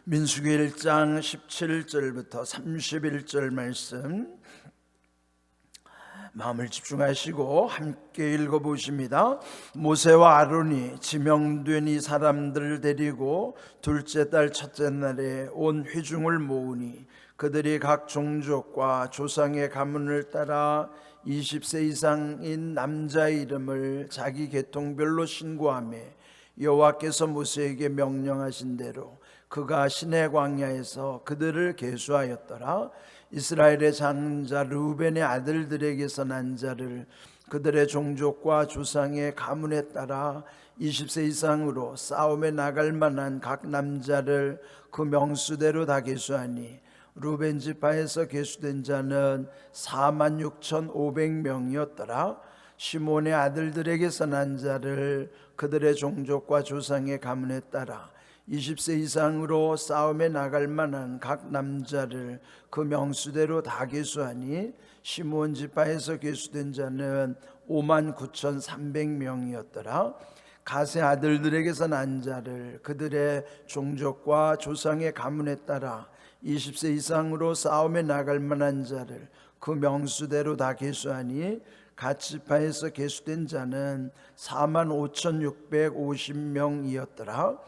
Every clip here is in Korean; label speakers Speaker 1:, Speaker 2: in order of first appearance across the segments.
Speaker 1: 민수기 1장 17절부터 31절 말씀 마음을 집중하시고 함께 읽어보십니다. 모세와 아론이 지명된 이 사람들을 데리고 둘째 달 첫째 날에 온 회중을 모으니 그들이 각 종족과 조상의 가문을 따라 20세 이상인 남자의 이름을 자기 계통별로 신고하며 여호와께서 모세에게 명령하신 대로 그가 시내 광야에서 그들을 계수하였더라. 이스라엘의 장자 르우벤의 아들들에게서 난 자를 그들의 종족과 조상의 가문에 따라 20세 이상으로 싸움에 나갈 만한 각 남자를 그 명수대로 다 계수하니 르우벤 지파에서 계수된 자는 46,500명이었더라. 시몬의 아들들에게서 난 자를 그들의 종족과 조상의 가문에 따라 20세 이상으로 싸움에 나갈 만한 각 남자를 그 명수대로 다 계수하니 시므온 지파에서 계수된 자는 59,300명이었더라. 갓의 아들들에게서 난 자를 그들의 종족과 조상의 가문에 따라 20세 이상으로 싸움에 나갈 만한 자를 그 명수대로 다 계수하니 갓 지파에서 계수된 자는 45,650명이었더라.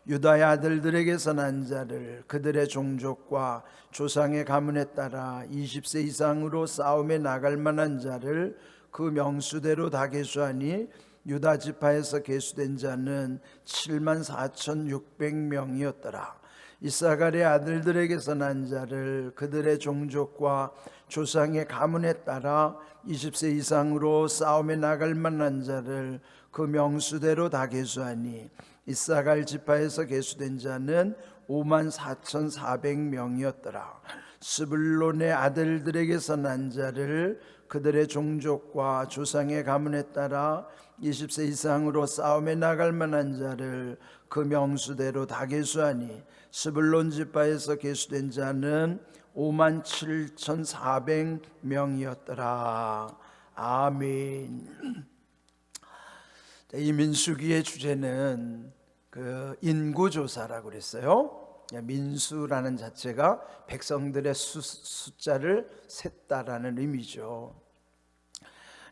Speaker 1: 유다의 아들들에게서 난 자를 그들의 종족과 조상의 가문에 따라 20세 이상으로 싸움에 나갈 만한 자를 그 명수대로 다 계수하니 유다 지파에서 계수된 자는 74,600명이었더라. 이사갈의 아들들에게서 난 자를 그들의 종족과 조상의 가문에 따라 20세 이상으로 싸움에 나갈 만한 자를 그 명수대로 다 계수하니 이사갈 지파에서 계수된 자는 54,400명이었더라. 스불론의 아들들에게서 난 자를 그들의 종족과 조상의 가문에 따라 20세 이상으로 싸움에 나갈 만한 자를 그 명수대로 다 계수하니 스불론 지파에서 계수된 자는 57,400명이었더라. 아멘. 이 민수기의 주제는 그 인구조사라고 그랬어요. 민수라는 자체가 백성들의 숫자를 셌다라는 의미죠.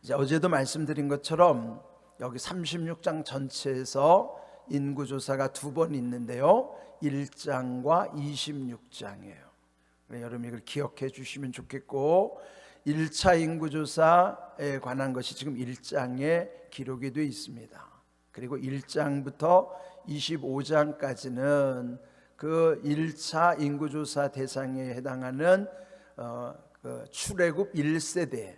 Speaker 1: 이제 어제도 말씀드린 것처럼 여기 36장 전체에서 인구조사가 두 번 있는데요, 1장과 26장이에요. 여러분 이걸 기억해 주시면 좋겠고, 1차 인구조사에 관한 것이 지금 1장에 기록이 되어 있습니다. 그리고 1장부터 25장까지는 그 1차 인구조사 대상에 해당하는 그 출애굽 1세대,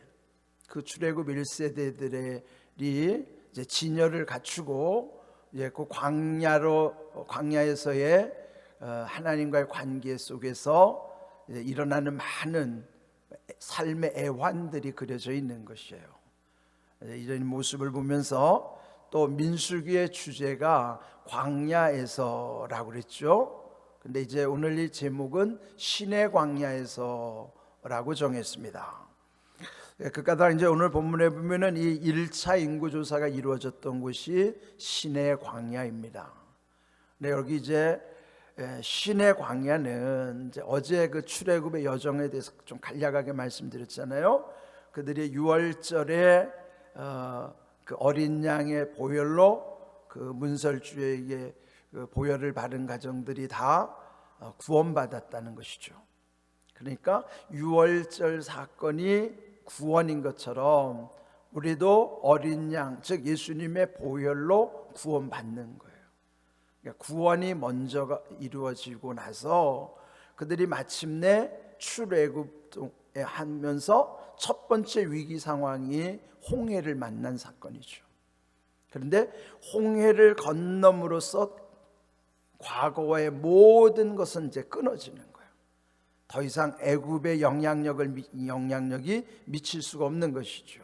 Speaker 1: 그 출애굽 1세대들이 이제 진열을 갖추고 이제 그 광야에서의 하나님과의 관계 속에서 이제 일어나는 많은 삶의 애환들이 그려져 있는 것이에요. 이런 모습을 보면서 또 민수기의 주제가 광야에서라고 그랬죠. 근데 이제 오늘 이 제목은 신의 광야에서라고 정했습니다. 그 까닭 이제 오늘 본문에 보면은 이 1차 인구조사가 이루어졌던 곳이 신의 광야입니다. 근데 여기 이제 신의 광야는 이제 어제 그 출애굽의 여정에 대해서 좀 간략하게 말씀드렸잖아요. 그들이 유월절에 그 어린 양의 보혈로 그 문설주에게 그 보혈을 받은 가정들이 다 구원받았다는 것이죠. 그러니까 유월절 사건이 구원인 것처럼 우리도 어린 양, 즉 예수님의 보혈로 구원받는 거예요. 그러니까 구원이 먼저 이루어지고 나서 그들이 마침내 출애굽에 하면서 첫 번째 위기 상황이 홍해를 만난 사건이죠. 그런데 홍해를 건너므로써 과거의 모든 것은 이제 끊어지는 거예요. 더 이상 애굽의 영향력이 미칠 수가 없는 것이죠.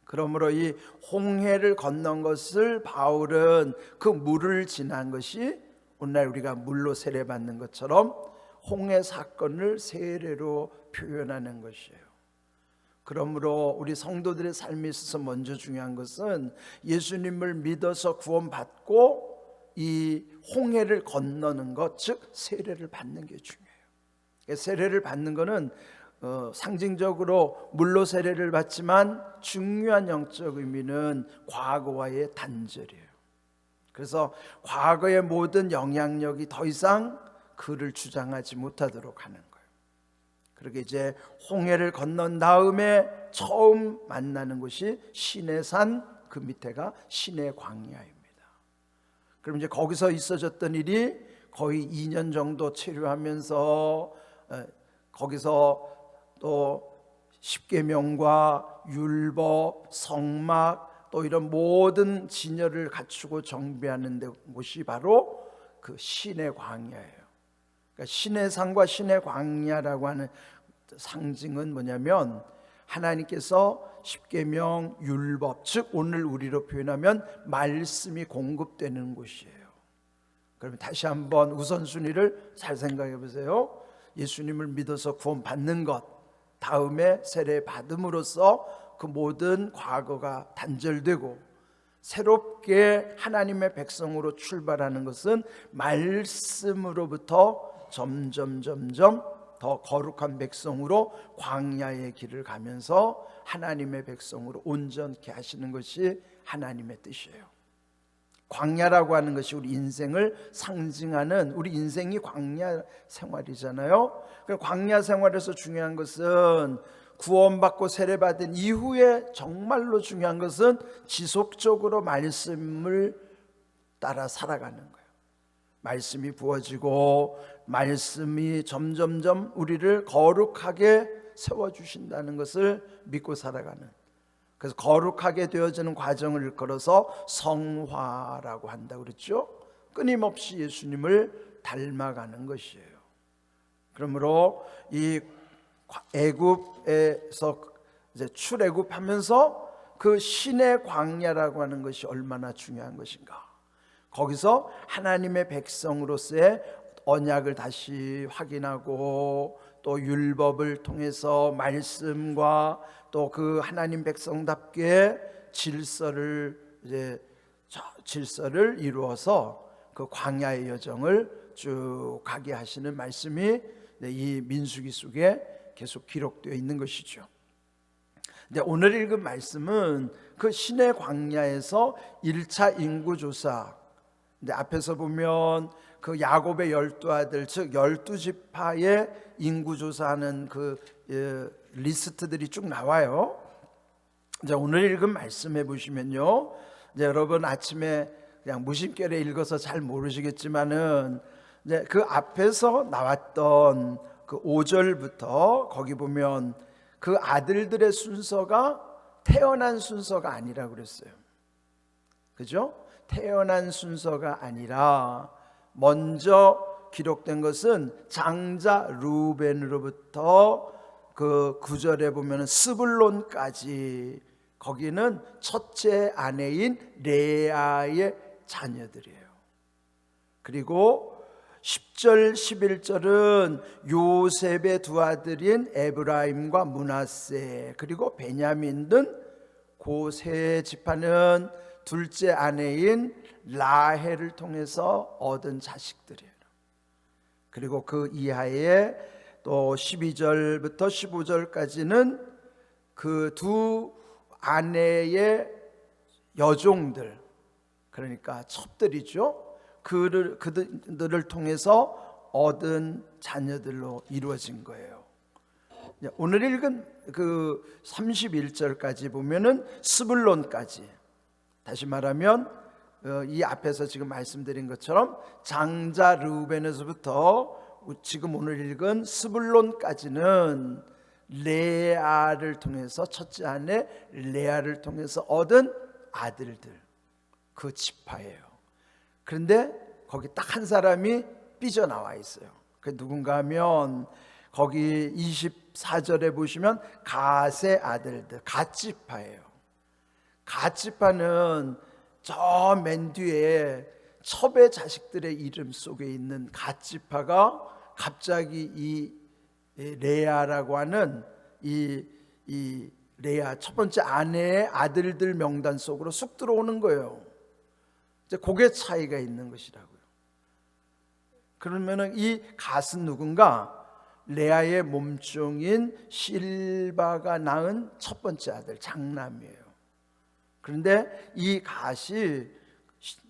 Speaker 1: 그러므로 이 홍해를 건넌 것을 바울은 그 물을 지난 것이 오늘날 우리가 물로 세례받는 것처럼 홍해 사건을 세례로 표현하는 것이에요. 그러므로 우리 성도들의 삶에 있어서 먼저 중요한 것은 예수님을 믿어서 구원받고 이 홍해를 건너는 것, 즉 세례를 받는 게 중요해요. 세례를 받는 것은 상징적으로 물로 세례를 받지만 중요한 영적 의미는 과거와의 단절이에요. 그래서 과거의 모든 영향력이 더 이상 그를 주장하지 못하도록 하는 거예요. 그렇게 이제 홍해를 건넌 다음에 처음 만나는 곳이 시내산, 그 밑에가 시내 광야입니다. 그럼 이제 거기서 있어졌던 일이 거의 2년 정도 체류하면서 거기서 또 십계명과 율법, 성막, 또 이런 모든 진열을 갖추고 정비하는 곳이 바로 그 시내 광야예요. 그러니까 시내산과 시내 광야라고 하는 상징은 뭐냐면 하나님께서 십계명, 율법, 즉 오늘 우리로 표현하면 말씀이 공급되는 곳이에요. 그러면 다시 한번 우선순위를 잘 생각해 보세요. 예수님을 믿어서 구원 받는 것, 다음에 세례 받음으로써 그 모든 과거가 단절되고 새롭게 하나님의 백성으로 출발하는 것은 말씀으로부터 점점 더 거룩한 백성으로 광야의 길을 가면서 하나님의 백성으로 온전케 하시는 것이 하나님의 뜻이에요. 광야라고 하는 것이 우리 인생을 상징하는, 우리 인생이 광야 생활이잖아요. 광야 생활에서 중요한 것은 구원받고 세례받은 이후에 정말로 중요한 것은 지속적으로 말씀을 따라 살아가는 거예요. 말씀이 부어지고 말씀이 점점점 우리를 거룩하게 세워주신다는 것을 믿고 살아가는, 그래서 거룩하게 되어지는 과정을 걸어서 성화라고 한다고 그랬죠. 끊임없이 예수님을 닮아가는 것이에요. 그러므로 이 애굽에서 이제 출애굽하면서 그 신의 광야라고 하는 것이 얼마나 중요한 것인가. 거기서 하나님의 백성으로서의 언약을 다시 확인하고 또 율법을 통해서 말씀과 또 그 하나님 백성답게 질서를 이루어서 그 광야의 여정을 쭉 가게 하시는 말씀이 이 민수기 속에 계속 기록되어 있는 것이죠. 근데 오늘 읽은 말씀은 그 신의 광야에서 1차 인구조사, 근데 앞에서 보면 그 야곱의 12아들, 즉 12지파의 인구조사하는 그 리스트들이 쭉 나와요. 이제 오늘 읽은 말씀해 보시면요, 이제 여러분 아침에 그냥 무심결에 읽어서 잘 모르시겠지만은 이제 그 앞에서 나왔던 그 5절부터 거기 보면 그 아들들의 순서가 태어난 순서가 아니라 그랬어요. 그죠? 태어난 순서가 아니라 먼저 기록된 것은 장자 루벤으로부터 그 9절에 보면 스불론까지, 거기는 첫째 아내인 레아의 자녀들이에요. 그리고 10절 11절은 요셉의 두 아들인 에브라임과 므낫세 그리고 베냐민 등 그 세 지파는 둘째 아내인 라헬을 통해서 얻은 자식들이에요. 그리고 그 이하에 또 12절부터 15절까지는 그 두 아내의 여종들, 그러니까 첩들이죠. 그들을 통해서 얻은 자녀들로 이루어진 거예요. 오늘 읽은 그 31절까지 보면은 스불론까지, 다시 말하면 이 앞에서 지금 말씀드린 것처럼 장자 르우벤에서부터 지금 오늘 읽은 스불론까지는 레아를 통해서, 첫째 아내 레아를 통해서 얻은 아들들, 그 지파예요. 그런데 거기 딱 한 사람이 삐져나와 있어요. 그 누군가 하면 거기 24절에 보시면 갓의 아들들, 갓지파예요. 갓지파는 저 맨 뒤에 첩의 자식들의 이름 속에 있는 갓지파가 갑자기 이 레아라고 하는 이 레아 첫 번째 아내의 아들들 명단 속으로 쑥 들어오는 거예요. 이제 그게 차이가 있는 것이라고요. 그러면은 이 갓은 누군가? 레아의 몸종인 실바가 낳은 첫 번째 아들, 장남이에요. 그런데 이 갓이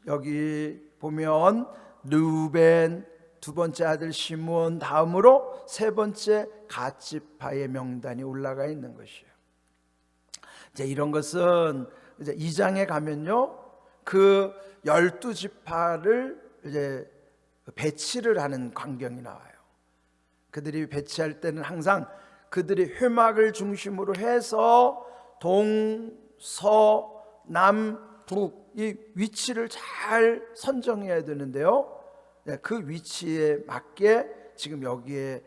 Speaker 1: 여기 보면 르우벤, 두 번째 아들 시므온 다음으로 세 번째 갓 지파의 명단이 올라가 있는 것이에요. 이제 이런 것은 이제 2장에 가면요, 그 12지파를 이제 배치를 하는 광경이 나와요. 그들이 배치할 때는 항상 그들이 회막을 중심으로 해서 동, 서, 남, 북 이 위치를 잘 선정해야 되는데요, 그 위치에 맞게 지금 여기에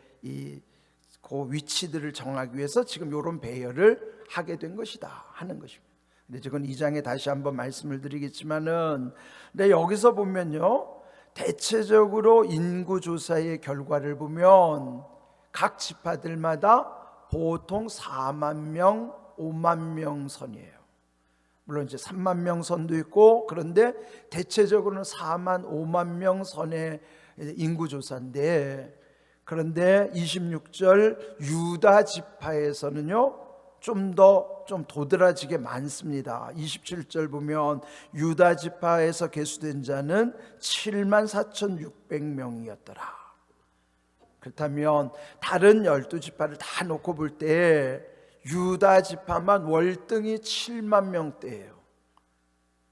Speaker 1: 그 위치들을 정하기 위해서 지금 이런 배열을 하게 된 것이다 하는 것입니다. 근데 이건 2장에 다시 한번 말씀을 드리겠지만은, 근데 여기서 보면요, 대체적으로 인구조사의 결과를 보면 각 지파들마다 보통 4만 명, 5만 명 선이에요. 물론 이제 3만 명 선도 있고, 그런데 대체적으로는 4만, 5만 명 선의 인구조사인데, 그런데 26절 유다 지파에서는요 좀 도드라지게 많습니다. 27절 보면 유다 지파에서 계수된 자는 74,600명이었더라. 그렇다면 다른 12지파를 다 놓고 볼 때 유다 지파만 월등히 7만 명대예요.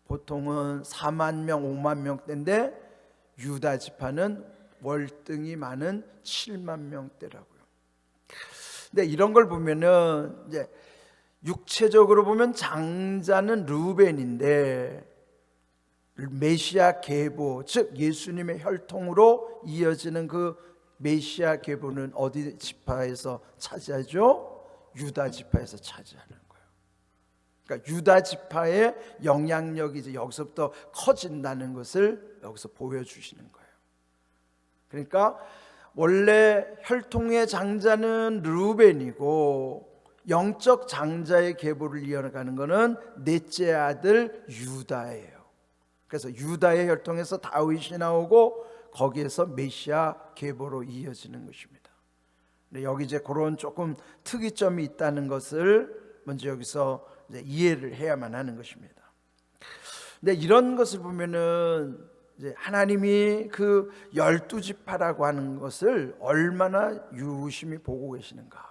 Speaker 1: 보통은 4만 명, 5만 명대인데 유다 지파는 월등히 많은 7만 명대라고요. 근데 이런 걸 보면은 이제 육체적으로 보면 장자는 르우벤인데 메시아 계보, 즉 예수님의 혈통으로 이어지는 그 메시아 계보는 어디 지파에서 차지하죠? 유다 지파에서 차지하는 거예요. 그러니까 유다 지파의 영향력이 이제 여기서부터 커진다는 것을 여기서 보여주시는 거예요. 그러니까 원래 혈통의 장자는 르우벤이고 영적 장자의 계보를 이어가는 것은 넷째 아들 유다예요. 그래서 유다의 혈통에서 다윗이 나오고 거기에서 메시아 계보로 이어지는 것입니다. 여기 이제 그런 조금 특이점이 있다는 것을 먼저 여기서 이제 이해를 해야만 하는 것입니다. 근데 이런 것을 보면은 이제 하나님이 그 12지파라고 하는 것을 얼마나 유심히 보고 계시는가.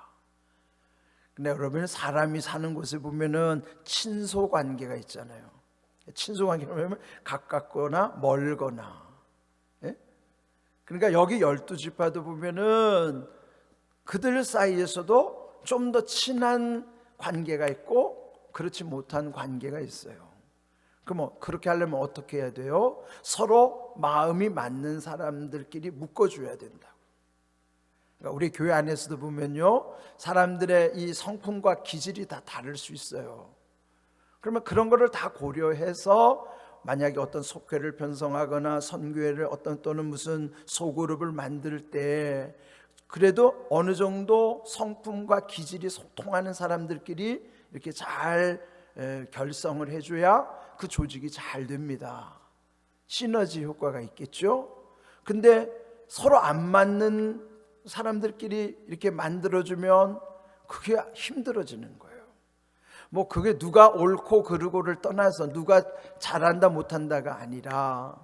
Speaker 1: 근데 여러분, 사람이 사는 곳에 보면은 친소 관계가 있잖아요. 친소 관계는 뭐냐면 가깝거나 멀거나. 예? 그러니까 여기 12지파도 보면은 그들 사이에서도 좀 더 친한 관계가 있고 그렇지 못한 관계가 있어요. 그럼 그렇게 하려면 어떻게 해야 돼요? 서로 마음이 맞는 사람들끼리 묶어줘야 된다고. 그러니까 우리 교회 안에서도 보면요, 사람들의 이 성품과 기질이 다 다를 수 있어요. 그러면 그런 거를 다 고려해서 만약에 어떤 속회를 편성하거나 선교회를 또는 무슨 소그룹을 만들 때 그래도 어느 정도 성품과 기질이 소통하는 사람들끼리 이렇게 잘 결성을 해줘야 그 조직이 잘 됩니다. 시너지 효과가 있겠죠. 근데 서로 안 맞는 사람들끼리 이렇게 만들어주면 그게 힘들어지는 거예요. 뭐 그게 누가 옳고 그르고를 떠나서 누가 잘한다 못한다가 아니라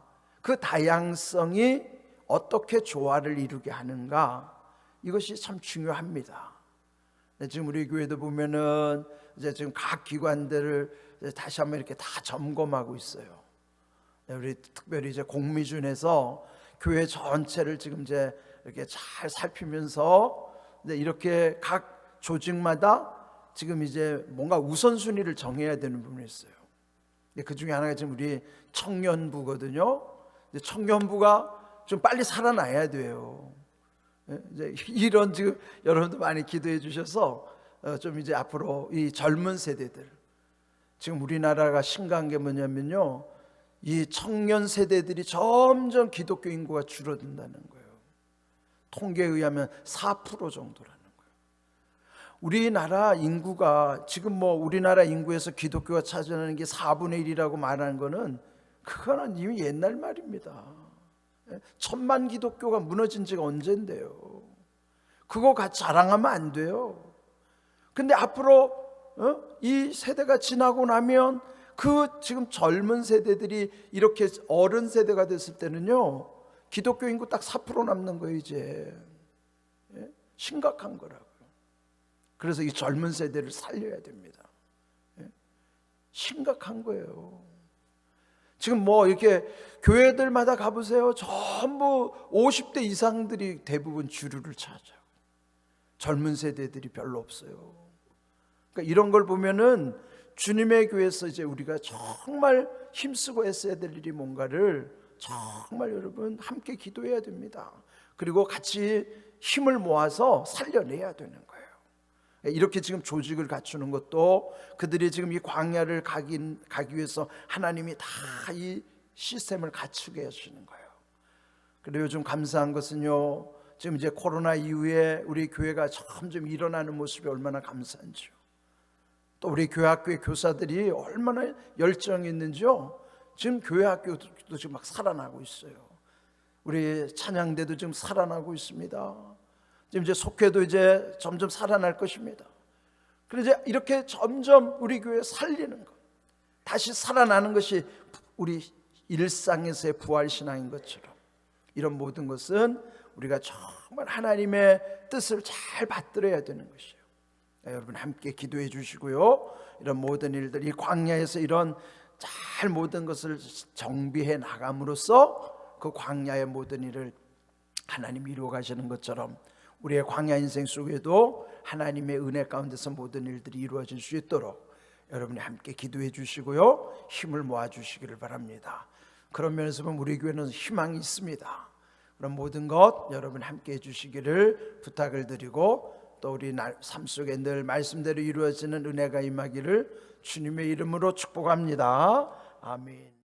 Speaker 1: 그 다양성이 어떻게 조화를 이루게 하는가, 이것이 참 중요합니다. 지금 우리 교회도 보면은 이제 지금 각 기관들을 다시 한번 이렇게 다 점검하고 있어요. 우리 특별히 이제 공미준에서 교회 전체를 지금 이제 이렇게 잘 살피면서 이제 이렇게 각 조직마다 지금 이제 뭔가 우선순위를 정해야 되는 부분이 있어요. 그 중에 하나가 지금 우리 청년부거든요. 청년부가 좀 빨리 살아나야 돼요. 이제 이런 지금 여러분도 많이 기도해 주셔서 좀 이제 앞으로 이 젊은 세대들, 지금 우리나라가 심각한 게 뭐냐면요, 이 청년 세대들이 점점 기독교 인구가 줄어든다는 거예요. 통계에 의하면 4% 정도라는 거예요. 우리나라 인구가 지금 뭐 우리나라 인구에서 기독교가 차지하는 게 4분의 1이라고 말하는 거는 그거는 이미 옛날 말입니다. 1000만 기독교가 무너진 지가 언젠데요. 그거 같이 자랑하면 안 돼요. 근데 앞으로 이 세대가 지나고 나면 그 지금 젊은 세대들이 이렇게 어른 세대가 됐을 때는요, 기독교 인구 딱 4% 남는 거예요 이제. 심각한 거라고요. 그래서 이 젊은 세대를 살려야 됩니다. 심각한 거예요. 지금 뭐 이렇게 교회들마다 가보세요. 전부 50대 이상들이 대부분 주류를 찾아요. 젊은 세대들이 별로 없어요. 그러니까 이런 걸 보면은 주님의 교회에서 이제 우리가 정말 힘쓰고 애써야 될 일이 뭔가를 정말 여러분 함께 기도해야 됩니다. 그리고 같이 힘을 모아서 살려내야 되는 거예요. 이렇게 지금 조직을 갖추는 것도 그들이 지금 이 광야를 가기 위해서 하나님이 다 이 시스템을 갖추게 하시는 거예요. 그리고 요즘 감사한 것은요, 지금 이제 코로나 이후에 우리 교회가 점점 일어나는 모습이 얼마나 감사한지요. 또 우리 교회 학교의 교사들이 얼마나 열정이 있는지요. 지금 교회 학교도 지금 막 살아나고 있어요. 우리 찬양대도 지금 살아나고 있습니다. 지금 이제 속회도 이제 점점 살아날 것입니다. 그래서 이제 이렇게 점점 우리 교회 살리는 것, 다시 살아나는 것이 우리 일상에서의 부활신앙인 것처럼, 이런 모든 것은 우리가 정말 하나님의 뜻을 잘 받들어야 되는 것이에요. 여러분 함께 기도해 주시고요, 이런 모든 일들, 이 광야에서 이런 잘 모든 것을 정비해 나감으로써 그 광야의 모든 일을 하나님이 이루어 가시는 것처럼 우리의 광야 인생 속에도 하나님의 은혜 가운데서 모든 일들이 이루어질 수 있도록 여러분이 함께 기도해 주시고요, 힘을 모아 주시기를 바랍니다. 그런 면에서 보면 우리 교회는 희망이 있습니다. 그런 모든 것 여러분 함께 해 주시기를 부탁을 드리고, 또 우리 삶 속에 늘 말씀대로 이루어지는 은혜가 임하기를 주님의 이름으로 축복합니다. 아멘.